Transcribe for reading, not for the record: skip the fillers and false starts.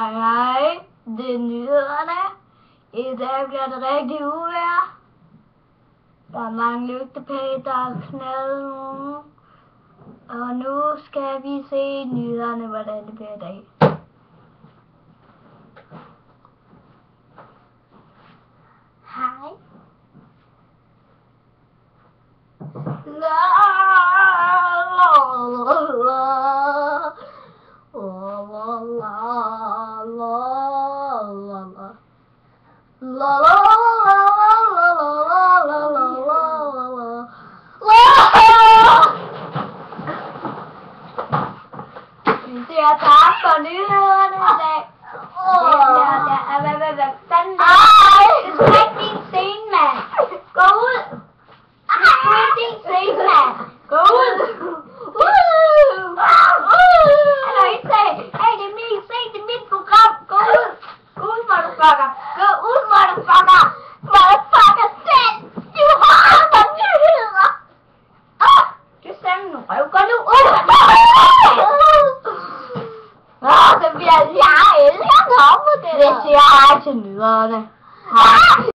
Hej, det er nyhederne. I dag bliver det rigtig uvejr. Der er mange lygtepæle, der er knaldet nogen. Og nu skal vi se nyhederne, hvordan det bliver i dag. Hej. Vi ser tak for nyhederne i dag. Hvad fanden er det? Det er ikke din scene, mand. Gå ud. Det er ikke din scene, mand. Gå ud. Eller ikke sagde, hey, det er min scene, det er mit program. Gå ud. Gå ud, motherfucker. Gå ud, motherfucker. Motherfucker, selv. Du har for nyheder. Du sagde nu røv. Gå nu ud. Så bliver jeg elsker på det. Hvis jeg er til nyhederne.